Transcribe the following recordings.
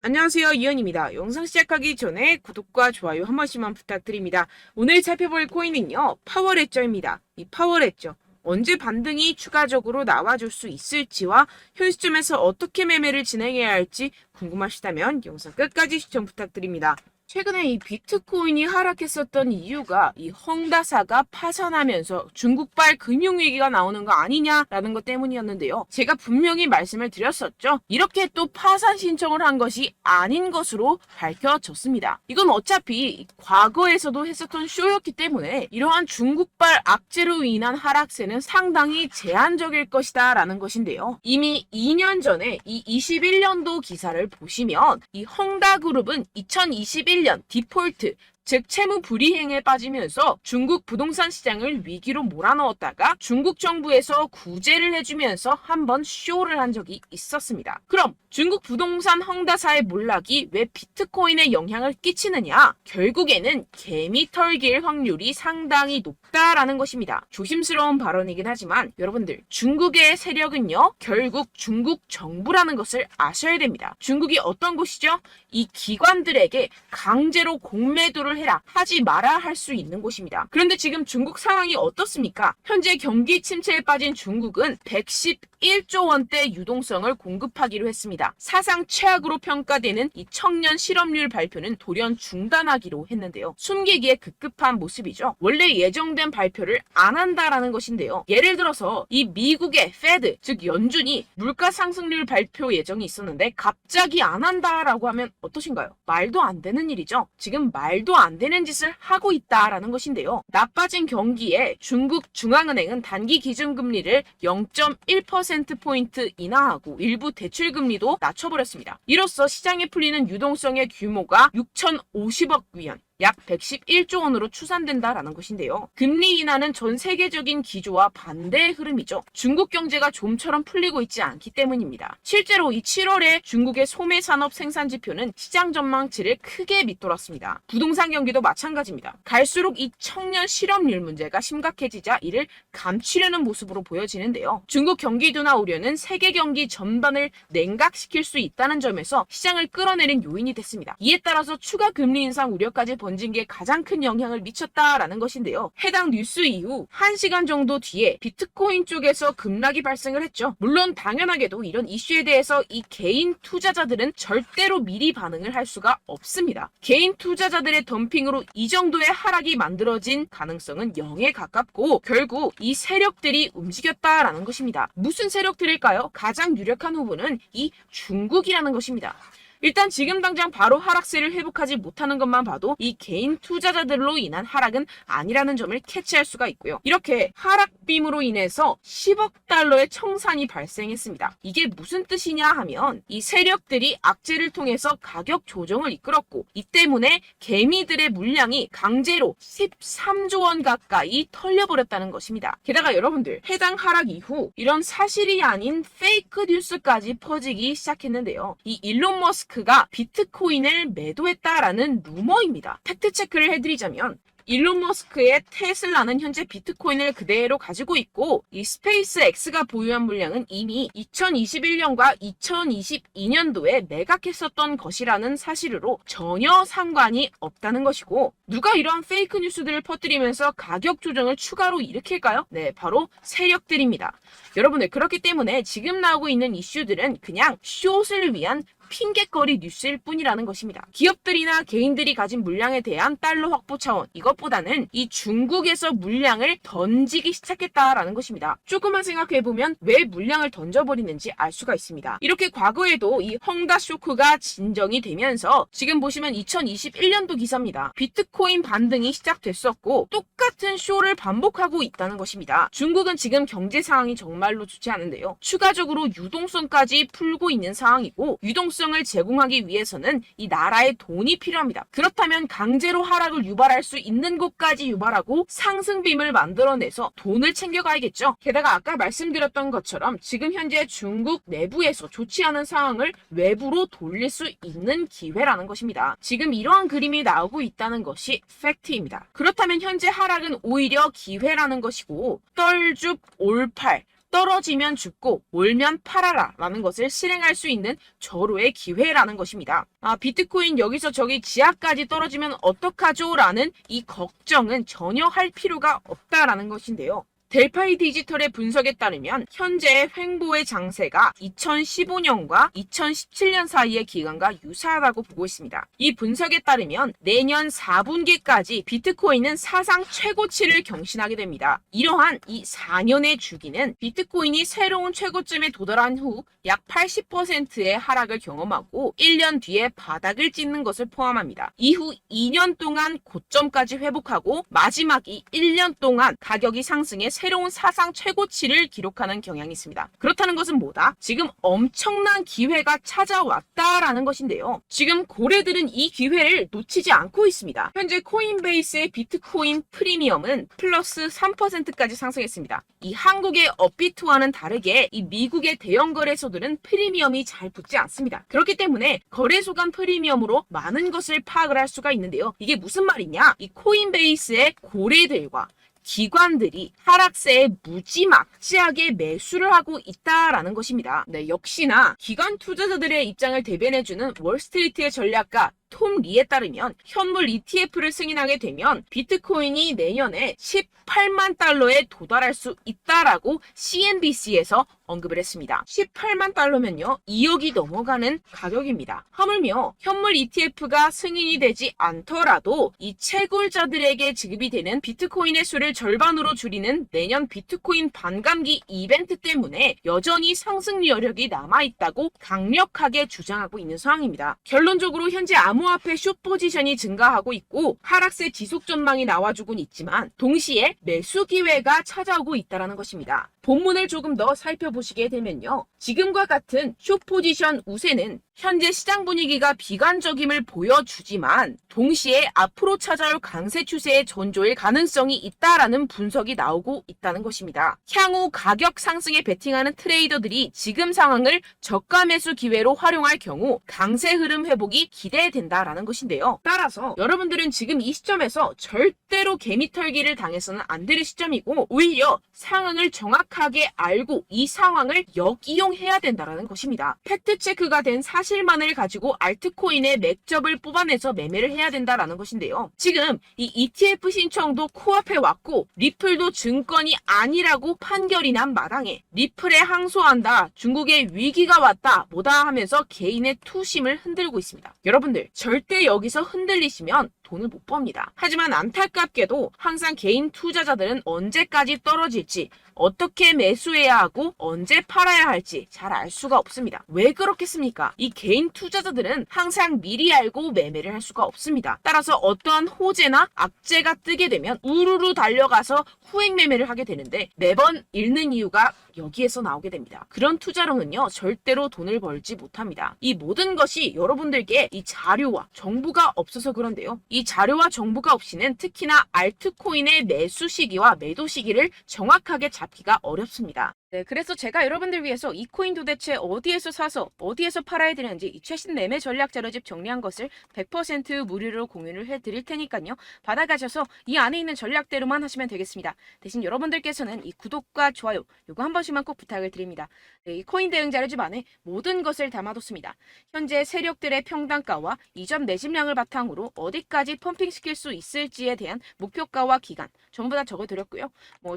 안녕하세요, 이현입니다. 영상 시작하기 전에 구독과 좋아요 한 번씩만 부탁드립니다. 오늘 살펴볼 코인은요, 파워레저입니다. 이 파워레저, 언제 반등이 추가적으로 나와줄 수 있을지와 현 시점에서 어떻게 매매를 진행해야 할지 궁금하시다면 영상 끝까지 시청 부탁드립니다. 최근에 이 비트코인이 하락했었던 이유가 이 헝다사가 파산하면서 중국발 금융위기가 나오는 거 아니냐라는 것 때문이었는데요. 제가 분명히 말씀을 드렸었죠. 이렇게 또 파산 신청을 한 것이 아닌 것으로 밝혀졌습니다. 이건 어차피 과거에서도 했었던 쇼였기 때문에 이러한 중국발 악재로 인한 하락세는 상당히 제한적일 것이다 라는 것인데요. 이미 2년 전에 이 21년도 기사를 보시면 이 헝다그룹은 2021년 디폴트, 즉 채무 불이행에 빠지면서 중국 부동산 시장을 위기로 몰아넣었다가 중국 정부에서 구제를 해주면서 한번 쇼를 한 적이 있었습니다. 그럼 중국 부동산 헝다사의 몰락이 왜 비트코인에 영향을 끼치느냐? 결국에는 개미 털길 확률이 상당히 높다라는 것입니다. 조심스러운 발언이긴 하지만 여러분들, 중국의 세력은요, 결국 중국 정부라는 것을 아셔야 됩니다. 중국이 어떤 곳이죠? 이 기관들에게 강제로 공매도를 해라, 하지 마라 할 수 있는 곳입니다. 그런데 지금 중국 상황이 어떻습니까? 현재 경기 침체에 빠진 중국은 111조 원대 유동성을 공급하기로 했습니다. 사상 최악으로 평가되는 이 청년 실업률 발표는 돌연 중단하기로 했는데요. 숨기기에 급급한 모습이죠. 원래 예정된 발표를 안 한다라는 것인데요. 예를 들어서 이 미국의 페드, 즉 연준이 물가 상승률 발표 예정이 있었는데 갑자기 안 한다라고 하면 어떠신가요? 말도 안 되는 일이죠. 지금 말도 안 되는 짓을 하고 있다라는 것인데요. 나빠진 경기에 중국 중앙은행은 단기 기준금리를 0.1%포인트 인하하고 일부 대출금리도 낮춰버렸습니다. 이로써 시장에 풀리는 유동성의 규모가 6,050억 위안, 약 111조 원으로 추산된다라는 것인데요. 금리 인하는 전 세계적인 기조와 반대의 흐름이죠. 중국 경제가 좀처럼 풀리고 있지 않기 때문입니다. 실제로 이 7월에 중국의 소매 산업 생산 지표는 시장 전망치를 크게 밑돌았습니다. 부동산 경기도 마찬가지입니다. 갈수록 이 청년 실업률 문제가 심각해지자 이를 감추려는 모습으로 보여지는데요. 중국 경기 둔화 우려는 세계 경기 전반을 냉각시킬 수 있다는 점에서 시장을 끌어내린 요인이 됐습니다. 이에 따라서 추가 금리 인상 우려까지 번진 게 가장 큰 영향을 미쳤다라는 것인데요. 해당 뉴스 이후 1시간 정도 뒤에 비트코인 쪽에서 급락이 발생을 했죠. 물론 당연하게도 이런 이슈에 대해서 이 개인 투자자들은 절대로 미리 반응을 할 수가 없습니다. 개인 투자자들의 덤핑으로 이 정도의 하락이 만들어진 가능성은 0에 가깝고 결국 이 세력들이 움직였다라는 것입니다. 무슨 세력들일까요? 가장 유력한 후보는 이 중국이라는 것입니다. 일단 지금 당장 바로 하락세를 회복하지 못하는 것만 봐도 이 개인 투자자들로 인한 하락은 아니라는 점을 캐치할 수가 있고요. 이렇게 하락빔으로 인해서 10억 달러의 청산이 발생했습니다. 이게 무슨 뜻이냐 하면 이 세력들이 악재를 통해서 가격 조정을 이끌었고 이 때문에 개미들의 물량이 강제로 13조 원 가까이 털려버렸다는 것입니다. 게다가 여러분들, 해당 하락 이후 이런 사실이 아닌 페이크 뉴스까지 퍼지기 시작했는데요. 이 일론 머스크가 비트코인을 매도했다라는 루머입니다. 팩트 체크를 해드리자면 일론 머스크의 테슬라는 현재 비트코인을 그대로 가지고 있고 이 스페이스 X가 보유한 물량은 이미 2021년과 2022년도에 매각했었던 것이라는 사실으로 전혀 상관이 없다는 것이고, 누가 이러한 페이크 뉴스들을 퍼뜨리면서 가격 조정을 추가로 일으킬까요? 네, 바로 세력들입니다. 여러분들, 그렇기 때문에 지금 나오고 있는 이슈들은 그냥 숏을 위한 핑계거리 뉴스일 뿐이라는 것입니다. 기업들이나 개인들이 가진 물량에 대한 달러 확보 차원, 이것보다는 이 중국에서 물량을 던지기 시작했다라는 것입니다. 조금만 생각해보면 왜 물량을 던져버리는지 알 수가 있습니다. 이렇게 과거에도 이 헝다 쇼크가 진정이 되면서 지금 보시면 2021년도 기사입니다. 비트코인 반등이 시작됐었고 똑같은 쇼를 반복하고 있다는 것입니다. 중국은 지금 경제 상황이 정말로 좋지 않은데요. 추가적으로 유동성까지 풀고 있는 상황이고, 유동성을 제공하기 위해서는 이 나라의 돈이 필요합니다. 그렇다면 강제로 하락을 유발할 수 있는 곳까지 유발하고 상승빔을 만들어내서 돈을 챙겨가야겠죠. 게다가 아까 말씀드렸던 것처럼 지금 현재 중국 내부에서 좋지 않은 상황을 외부로 돌릴 수 있는 기회라는 것입니다. 지금 이러한 그림이 나오고 있다는 것이 팩트입니다. 그렇다면 현재 하락은 오히려 기회라는 것이고, 떨줍 올팔, 떨어지면 죽고 올면 팔아라 라는 것을 실행할 수 있는 절호의 기회라는 것입니다. 비트코인 여기서 저기 지하까지 떨어지면 어떡하죠? 라는 이 걱정은 전혀 할 필요가 없다라는 것인데요. 델파이 디지털의 분석에 따르면 현재 횡보의 장세가 2015년과 2017년 사이의 기간과 유사하다고 보고 있습니다. 이 분석에 따르면 내년 4분기까지 비트코인은 사상 최고치를 경신하게 됩니다. 이러한 이 4년의 주기는 비트코인이 새로운 최고점에 도달한 후 약 80%의 하락을 경험하고 1년 뒤에 바닥을 찍는 것을 포함합니다. 이후 2년 동안 고점까지 회복하고 마지막 이 1년 동안 가격이 상승해 새로운 사상 최고치를 기록하는 경향이 있습니다. 그렇다는 것은 뭐다? 지금 엄청난 기회가 찾아왔다라는 것인데요. 지금 고래들은 이 기회를 놓치지 않고 있습니다. 현재 코인베이스의 비트코인 프리미엄은 플러스 3%까지 상승했습니다. 이 한국의 업비트와는 다르게 이 미국의 대형 거래소들은 프리미엄이 잘 붙지 않습니다. 그렇기 때문에 거래소 간 프리미엄으로 많은 것을 파악을 할 수가 있는데요. 이게 무슨 말이냐? 이 코인베이스의 고래들과 기관들이 하락세에 무지막지하게 매수를 하고 있다라는 것입니다. 네, 역시나 기관 투자자들의 입장을 대변해주는 월스트리트의 전략가 톰 리에 따르면 현물 ETF를 승인하게 되면 비트코인이 내년에 18만 달러에 도달할 수 있다라고 CNBC에서 언급을 했습니다. 18만 달러면요 2억이 넘어가는 가격입니다. 하물며 현물 ETF가 승인이 되지 않더라도 이 채굴자들에게 지급이 되는 비트코인의 수를 절반으로 줄이는 내년 비트코인 반감기 이벤트 때문에 여전히 상승 여력이 남아있다고 강력하게 주장하고 있는 상황입니다. 결론적으로 현재 암호화폐 숏 포지션이 증가하고 있고 하락세 지속 전망이 나와주곤 있지만 동시에 매수 기회가 찾아오고 있다는 것입니다. 본문을 조금 더 살펴보시게 되면요. 지금과 같은 숏 포지션 우세는 현재 시장 분위기가 비관적임을 보여주지만 동시에 앞으로 찾아올 강세 추세의 전조일 가능성이 있다라는 분석이 나오고 있다는 것입니다. 향후 가격 상승에 베팅하는 트레이더들이 지금 상황을 저가 매수 기회로 활용할 경우 강세 흐름 회복이 기대된다라는 것인데요. 따라서 여러분들은 지금 이 시점에서 절대로 개미털기를 당해서는 안 될 시점이고 오히려 상황을 정확하게 알고 이 상황을 역이용해야 된다는 것입니다. 팩트체크가 된 사실만을 가지고 알트코인의 맥접을 뽑아내서 매매를 해야 된다라는 것인데요. 지금 이 ETF 신청도 코앞에 왔고 리플도 증권이 아니라고 판결이 난 마당에 리플에 항소한다, 중국의 위기가 왔다 뭐다 하면서 개인의 투심을 흔들고 있습니다. 여러분들 절대 여기서 흔들리시면 돈을 못 법니다. 하지만 안타깝게도 항상 개인 투자자들은 언제까지 떨어질지 어떻게 매수해야 하고 언제 팔아야 할지 잘 알 수가 없습니다. 왜 그렇겠습니까? 이 개인 투자자들은 항상 미리 알고 매매를 할 수가 없습니다. 따라서 어떠한 호재나 악재가 뜨게 되면 우르르 달려가서 후행 매매를 하게 되는데 매번 잃는 이유가 여기에서 나오게 됩니다. 그런 투자로는요 절대로 돈을 벌지 못합니다. 이 모든 것이 여러분들께 이 자료와 정보가 없어서 그런데요. 이 자료와 정보가 없이는 특히나 알트코인의 매수 시기와 매도 시기를 정확하게 잡기가 어렵습니다. 네, 그래서 제가 여러분들 위해서 이 코인 도대체 어디에서 사서 어디에서 팔아야 되는지 이 최신 매매 전략 자료집 정리한 것을 100% 무료로 공유를 해드릴 테니까요. 받아가셔서 이 안에 있는 전략대로만 하시면 되겠습니다. 대신 여러분들께서는 이 구독과 좋아요 요거 한 번씩만 꼭 부탁을 드립니다. 네, 이 코인 대응 자료집 안에 모든 것을 담아뒀습니다. 현재 세력들의 평단가와 이점 매집량을 바탕으로 어디까지 펌핑시킬 수 있을지에 대한 목표가와 기간 전부 다 적어드렸고요.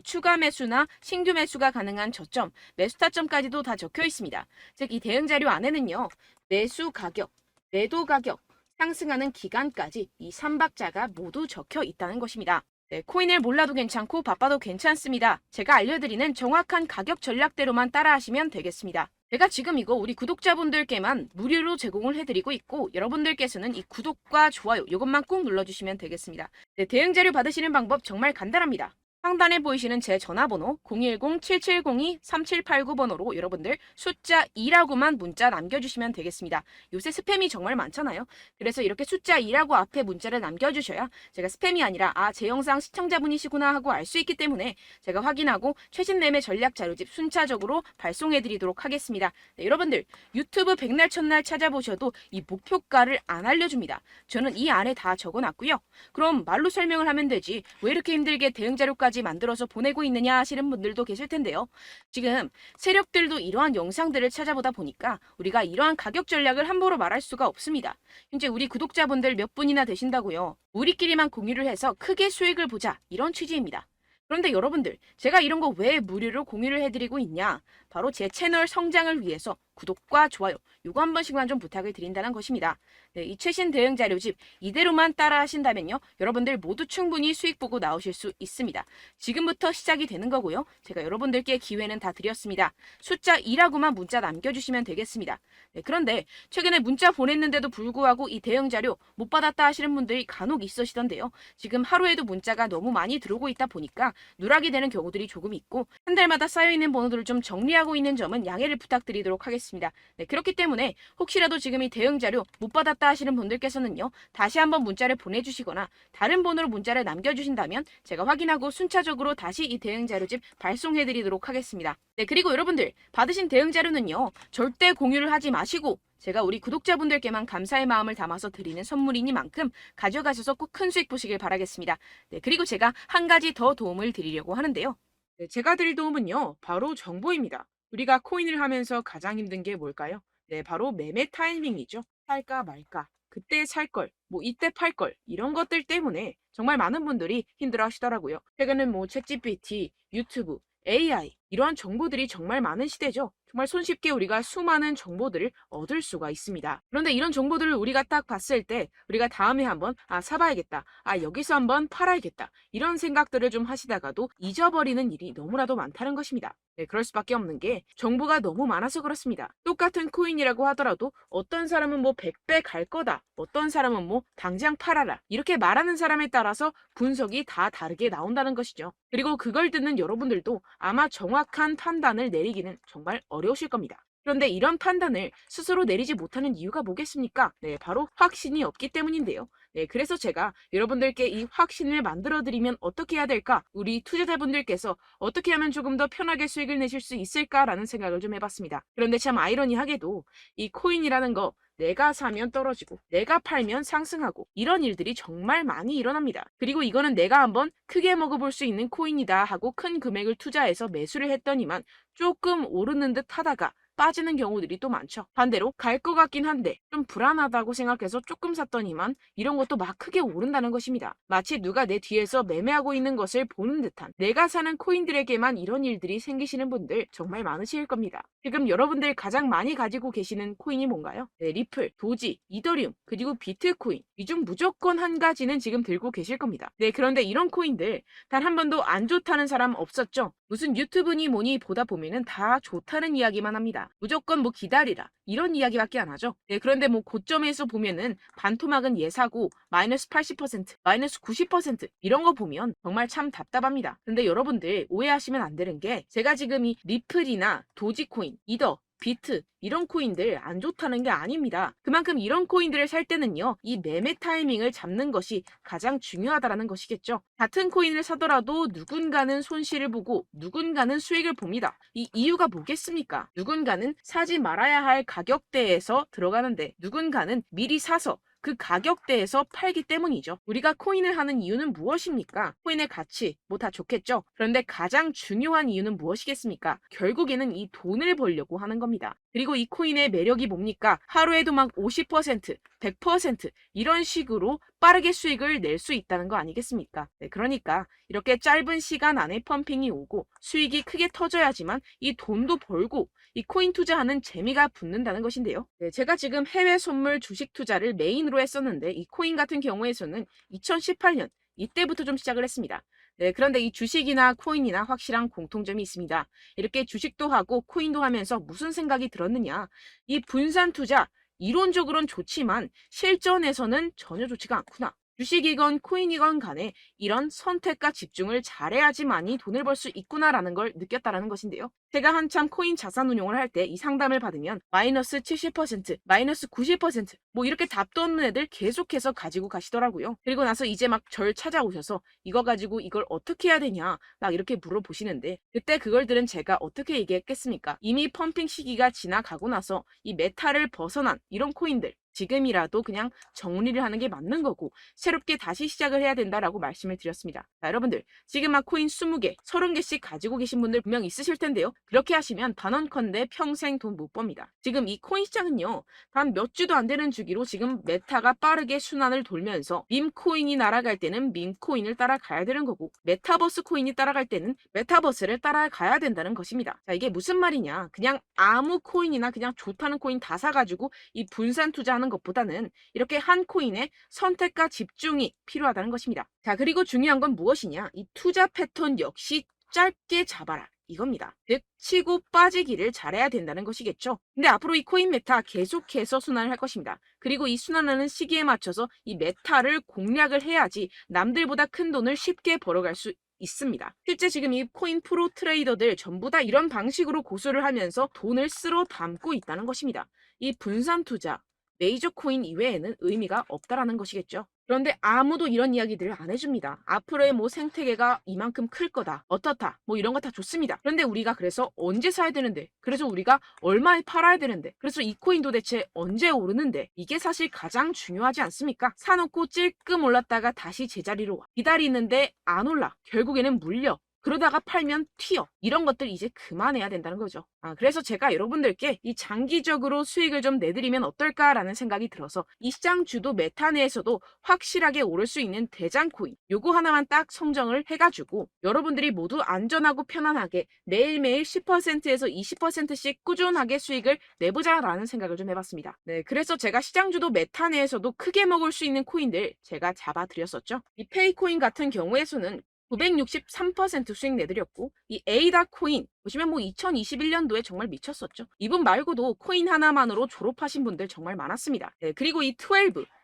추가 매수나 신규 매수가 가능한 저점, 매수 타점까지도 다 적혀 있습니다. 즉 이 대응 자료 안에는요. 매수 가격, 매도 가격, 상승하는 기간까지 이 3박자가 모두 적혀 있다는 것입니다. 네, 코인을 몰라도 괜찮고 바빠도 괜찮습니다. 제가 알려드리는 정확한 가격 전략대로만 따라하시면 되겠습니다. 제가 지금 이거 우리 구독자분들께만 무료로 제공을 해드리고 있고 여러분들께서는 이 구독과 좋아요 이것만 꼭 눌러주시면 되겠습니다. 네, 대응 자료 받으시는 방법 정말 간단합니다. 상단에 보이시는 제 전화번호 010-7702-3789번호로 여러분들 숫자 2라고만 문자 남겨주시면 되겠습니다. 요새 스팸이 정말 많잖아요. 그래서 이렇게 숫자 2라고 앞에 문자를 남겨주셔야 제가 스팸이 아니라 제 영상 시청자분이시구나 하고 알 수 있기 때문에 제가 확인하고 최신 매매 전략 자료집 순차적으로 발송해드리도록 하겠습니다. 네, 여러분들 유튜브 백날 첫날 찾아보셔도 이 목표가를 안 알려줍니다. 저는 이 안에 다 적어놨고요. 그럼 말로 설명을 하면 되지 왜 이렇게 힘들게 대응 자료까지 정보까지 만들어서 보내고 있느냐 하시는 분들도 계실 텐데요. 지금 세력들도 이러한 영상들을 찾아보다 보니까 우리가 이러한 가격 전략을 함부로 말할 수가 없습니다. 현재 우리 구독자분들 몇 분이나 되신다고요. 우리끼리만 공유를 해서 크게 수익을 보자, 이런 취지입니다. 그런데 여러분들, 제가 이런 거 왜 무료로 공유를 해드리고 있냐? 바로 제 채널 성장을 위해서 구독과 좋아요, 요거 한 번씩만 좀 부탁을 드린다는 것입니다. 네, 이 최신 대응 자료집 이대로만 따라 하신다면요, 여러분들 모두 충분히 수익 보고 나오실 수 있습니다. 지금부터 시작이 되는 거고요. 제가 여러분들께 기회는 다 드렸습니다. 숫자 2라고만 문자 남겨주시면 되겠습니다. 네, 그런데 최근에 문자 보냈는데도 불구하고 이 대응 자료 못 받았다 하시는 분들이 간혹 있으시던데요. 지금 하루에도 문자가 너무 많이 들어오고 있다 보니까 누락이 되는 경우들이 조금 있고, 한 달마다 쌓여있는 번호들을 좀 정리하고 있는 점은 양해를 부탁드리도록 하겠습니다. 네, 그렇기 때문에 혹시라도 지금 이 대응 자료 못 받았다 하시는 분들께서는요, 다시 한번 문자를 보내주시거나 다른 번호로 문자를 남겨주신다면 제가 확인하고 순차적으로 다시 이 대응 자료집 발송해드리도록 하겠습니다. 네, 그리고 여러분들 받으신 대응 자료는요, 절대 공유를 하지 마시고 제가 우리 구독자분들께만 감사의 마음을 담아서 드리는 선물이니만큼 가져가셔서 꼭 큰 수익 보시길 바라겠습니다. 네, 그리고 제가 한 가지 더 도움을 드리려고 하는데요. 네, 제가 드릴 도움은요, 바로 정보입니다. 우리가 코인을 하면서 가장 힘든 게 뭘까요? 네, 바로 매매 타이밍이죠. 살까 말까, 그때 살 걸, 뭐 이때 팔 걸, 이런 것들 때문에 정말 많은 분들이 힘들어 하시더라고요. 최근엔 뭐 챗GPT, 유튜브, AI, 이러한 정보들이 정말 많은 시대죠. 정말 손쉽게 우리가 수많은 정보들을 얻을 수가 있습니다. 그런데 이런 정보들을 우리가 딱 봤을 때 우리가 다음에 한번 사봐야겠다, 여기서 한번 팔아야겠다, 이런 생각들을 좀 하시다가도 잊어버리는 일이 너무나도 많다는 것입니다. 네, 그럴 수밖에 없는 게 정보가 너무 많아서 그렇습니다. 똑같은 코인이라고 하더라도 어떤 사람은 뭐 100배 갈 거다, 어떤 사람은 뭐 당장 팔아라, 이렇게 말하는 사람에 따라서 분석이 다 다르게 나온다는 것이죠. 그리고 그걸 듣는 여러분들도 아마 정확한 판단을 내리기는 정말 어려우실 겁니다. 그런데 이런 판단을 스스로 내리지 못하는 이유가 뭐겠습니까? 네, 바로 확신이 없기 때문인데요. 네, 그래서 제가 여러분들께 이 확신을 만들어드리면 어떻게 해야 될까? 우리 투자자분들께서 어떻게 하면 조금 더 편하게 수익을 내실 수 있을까라는 생각을 좀 해봤습니다. 그런데 참 아이러니하게도 이 코인이라는 거, 내가 사면 떨어지고 내가 팔면 상승하고, 이런 일들이 정말 많이 일어납니다. 그리고 이거는 내가 한번 크게 먹어볼 수 있는 코인이다 하고 큰 금액을 투자해서 매수를 했더니만 조금 오르는 듯 하다가 빠지는 경우들이 또 많죠. 반대로 갈 것 같긴 한데 좀 불안하다고 생각해서 조금 샀더니만 이런 것도 막 크게 오른다는 것입니다. 마치 누가 내 뒤에서 매매하고 있는 것을 보는 듯한, 내가 사는 코인들에게만 이런 일들이 생기시는 분들 정말 많으실 겁니다. 지금 여러분들 가장 많이 가지고 계시는 코인이 뭔가요? 네, 리플, 도지, 이더리움, 그리고 비트코인, 이 중 무조건 한 가지는 지금 들고 계실 겁니다. 네, 그런데 이런 코인들 단 한 번도 안 좋다는 사람 없었죠? 무슨 유튜브니 뭐니 보다 보면은 다 좋다는 이야기만 합니다. 무조건 뭐 기다리라, 이런 이야기밖에 안 하죠. 네, 그런데 뭐 고점에서 보면은 반토막은 예사고 마이너스 80%, 마이너스 90% 이런 거 보면 정말 참 답답합니다. 근데 여러분들 오해하시면 안 되는 게, 제가 지금 이 리플이나 도지코인, 이더, 비트, 이런 코인들 안 좋다는 게 아닙니다. 그만큼 이런 코인들을 살 때는요, 이 매매 타이밍을 잡는 것이 가장 중요하다는 것이겠죠. 같은 코인을 사더라도 누군가는 손실을 보고 누군가는 수익을 봅니다. 이 이유가 뭐겠습니까? 누군가는 사지 말아야 할 가격대에서 들어가는데 누군가는 미리 사서 그 가격대에서 팔기 때문이죠. 우리가 코인을 하는 이유는 무엇입니까? 코인의 가치, 뭐 다 좋겠죠. 그런데 가장 중요한 이유는 무엇이겠습니까? 결국에는 이 돈을 벌려고 하는 겁니다. 그리고 이 코인의 매력이 뭡니까? 하루에도 막 50%, 100% 이런 식으로 빠르게 수익을 낼 수 있다는 거 아니겠습니까? 네, 그러니까 이렇게 짧은 시간 안에 펌핑이 오고 수익이 크게 터져야지만 이 돈도 벌고 이 코인 투자하는 재미가 붙는다는 것인데요. 네, 제가 지금 해외 선물 주식 투자를 메인으로 했었는데 이 코인 같은 경우에서는 2018년 이때부터 좀 시작을 했습니다. 네, 그런데 이 주식이나 코인이나 확실한 공통점이 있습니다. 이렇게 주식도 하고 코인도 하면서 무슨 생각이 들었느냐? 이 분산 투자, 이론적으로는 좋지만 실전에서는 전혀 좋지가 않구나. 주식이건 코인이건 간에 이런 선택과 집중을 잘해야지만이 돈을 벌 수 있구나라는 걸 느꼈다라는 것인데요. 제가 한참 코인 자산 운용을 할 때 이 상담을 받으면 마이너스 70%, 마이너스 90%, 뭐 이렇게 답도 없는 애들 계속해서 가지고 가시더라고요. 그리고 나서 이제 막 절 찾아오셔서 이거 가지고 이걸 어떻게 해야 되냐 막 이렇게 물어보시는데, 그때 그걸 들은 제가 어떻게 얘기했겠습니까? 이미 펌핑 시기가 지나가고 나서 이 메타를 벗어난 이런 코인들, 지금이라도 그냥 정리를 하는 게 맞는 거고 새롭게 다시 시작을 해야 된다라고 말씀을 드렸습니다. 자, 여러분들 지금 막 코인 20개, 30개씩 가지고 계신 분들 분명 있으실 텐데요. 그렇게 하시면 단언컨대 평생 돈 못 법니다. 지금 이 코인 시장은요. 단 몇 주도 안 되는 주기로 지금 메타가 빠르게 순환을 돌면서 밈코인이 날아갈 때는 밈코인을 따라가야 되는 거고 메타버스 코인이 따라갈 때는 메타버스를 따라가야 된다는 것입니다. 자, 이게 무슨 말이냐. 그냥 아무 코인이나 그냥 좋다는 코인 다 사가지고 이 분산 투자하는 것보다는 이렇게 한 코인에 선택과 집중이 필요하다는 것입니다. 자, 그리고 중요한 건 무엇이냐? 이 투자 패턴 역시 짧게 잡아라. 이겁니다. 즉 치고 빠지기를 잘해야 된다는 것이겠죠. 근데 앞으로 이 코인 메타 계속해서 순환을 할 것입니다. 그리고 이 순환하는 시기에 맞춰서 이 메타를 공략을 해야지 남들보다 큰 돈을 쉽게 벌어갈 수 있습니다. 실제 지금 이 코인 프로 트레이더들 전부 다 이런 방식으로 고수를 하면서 돈을 쓸어 담고 있다는 것입니다. 이 분산 투자, 메이저 코인 이외에는 의미가 없다라는 것이겠죠. 그런데 아무도 이런 이야기들을 안 해줍니다. 앞으로의 뭐 생태계가 이만큼 클 거다. 어떻다. 뭐 이런 거 다 좋습니다. 그런데 우리가 그래서 언제 사야 되는데? 그래서 우리가 얼마에 팔아야 되는데? 그래서 이 코인 도대체 언제 오르는데? 이게 사실 가장 중요하지 않습니까? 사놓고 찔끔 올랐다가 다시 제자리로 와. 기다리는데 안 올라. 결국에는 물려. 그러다가 팔면 튀어. 이런 것들 이제 그만해야 된다는 거죠. 그래서 제가 여러분들께 이 장기적으로 수익을 좀 내드리면 어떨까라는 생각이 들어서 이 시장 주도 메타 내에서도 확실하게 오를 수 있는 대장 코인 요거 하나만 딱 선정을 해가지고 여러분들이 모두 안전하고 편안하게 매일매일 10%에서 20%씩 꾸준하게 수익을 내보자라는 생각을 좀 해봤습니다. 네, 그래서 제가 시장 주도 메타 내에서도 크게 먹을 수 있는 코인들 제가 잡아드렸었죠. 이 페이코인 같은 경우에서는 963% 수익 내드렸고 이 에이다 코인 보시면 뭐 2021년도에 정말 미쳤었죠. 이분 말고도 코인 하나만으로 졸업하신 분들 정말 많았습니다. 네, 그리고 이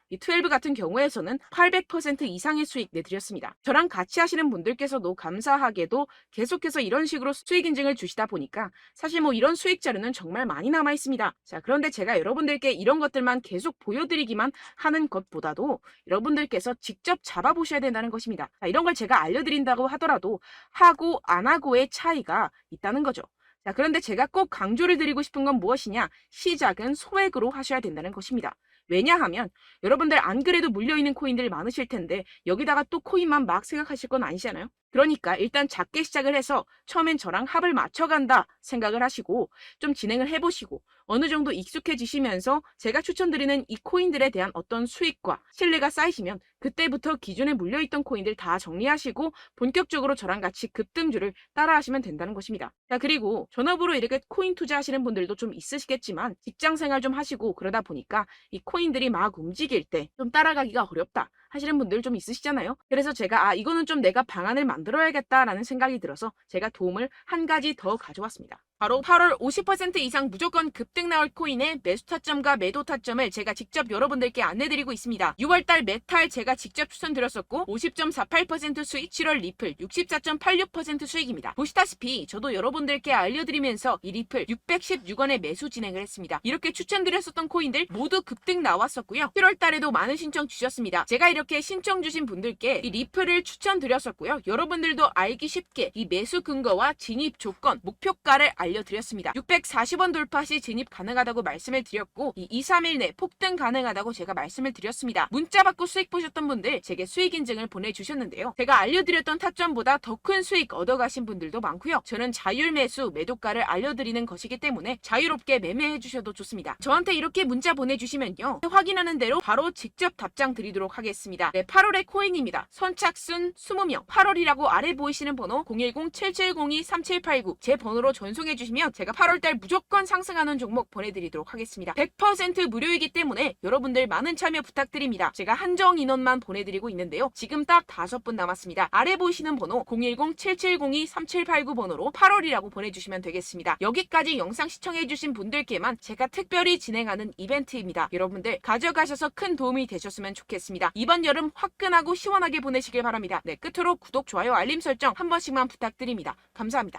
12 같은 경우에서는 800% 이상의 수익 내드렸습니다. 저랑 같이 하시는 분들께서도 감사하게도 계속해서 이런 식으로 수익 인증을 주시다 보니까 사실 뭐 이런 수익 자료는 정말 많이 남아 있습니다. 자, 그런데 제가 여러분들께 이런 것들만 계속 보여드리기만 하는 것보다도 여러분들께서 직접 잡아보셔야 된다는 것입니다. 자, 이런 걸 제가 알려드린다고 하더라도 하고 안 하고의 차이가 있다는 거죠. 자, 그런데 제가 꼭 강조를 드리고 싶은 건 무엇이냐? 시작은 소액으로 하셔야 된다는 것입니다. 왜냐하면 여러분들 안 그래도 물려있는 코인들이 많으실 텐데 여기다가 또 코인만 막 생각하실 건 아니잖아요. 그러니까 일단 작게 시작을 해서 처음엔 저랑 합을 맞춰간다 생각을 하시고 좀 진행을 해보시고 어느 정도 익숙해지시면서 제가 추천드리는 이 코인들에 대한 어떤 수익과 신뢰가 쌓이시면 그때부터 기존에 물려있던 코인들 다 정리하시고 본격적으로 저랑 같이 급등주를 따라하시면 된다는 것입니다. 자, 그리고 전업으로 이렇게 코인 투자하시는 분들도 좀 있으시겠지만 직장생활 좀 하시고 그러다 보니까 이 코인들이 막 움직일 때 좀 따라가기가 어렵다 하시는 분들 좀 있으시잖아요. 그래서 제가 이거는 좀 내가 방안을 만들어야겠다라는 생각이 들어서 제가 도움을 한 가지 더 가져왔습니다. 바로 8월 50% 이상 무조건 급등 나올 코인의 매수 타점과 매도 타점을 제가 직접 여러분들께 안내드리고 있습니다. 6월달 메탈 제가 직접 추천드렸었고 50.48% 수익, 7월 리플 64.86% 수익입니다. 보시다시피 저도 여러분들께 알려드리면서 이 리플 616원에 매수 진행을 했습니다. 이렇게 추천드렸었던 코인들 모두 급등 나왔었고요. 7월달에도 많은 신청 주셨습니다. 제가 이렇게 신청 주신 분들께 이 리플을 추천드렸었고요. 여러분들도 알기 쉽게 이 매수 근거와 진입 조건, 목표가를 알려드렸습니다. 640원 돌파 시 진입 가능하다고 말씀을 드렸고 이 2-3일 내 폭등 가능하다고 제가 말씀을 드렸습니다. 문자 받고 수익 보셨던 분들 제게 수익 인증을 보내주셨는데요. 제가 알려드렸던 타점보다 더 큰 수익 얻어가신 분들도 많고요. 저는 자율 매수 매도가를 알려드리는 것이기 때문에 자유롭게 매매해 주셔도 좋습니다. 저한테 이렇게 문자 보내주시면요. 확인하는 대로 바로 직접 답장 드리도록 하겠습니다. 네, 8월의 코인입니다. 선착순 20명 8월이라고 아래 보이시는 번호 010-7702-3789 제 번호로 전송해 주시면 제가 8월달 무조건 상승하는 종목 보내드리도록 하겠습니다. 100% 무료이기 때문에 여러분들 많은 참여 부탁드립니다. 제가 한정 인원만 보내드리고 있는데요. 지금 딱 5분 남았습니다. 아래 보이시는 번호 010-7702-3789 번호로 8월이라고 보내주시면 되겠습니다. 여기까지 영상 시청해주신 분들께만 제가 특별히 진행하는 이벤트입니다. 여러분들 가져가셔서 큰 도움이 되셨으면 좋겠습니다. 이번 여름 화끈하고 시원하게 보내시길 바랍니다. 네, 끝으로 구독, 좋아요, 알림 설정 한 번씩만 부탁드립니다. 감사합니다.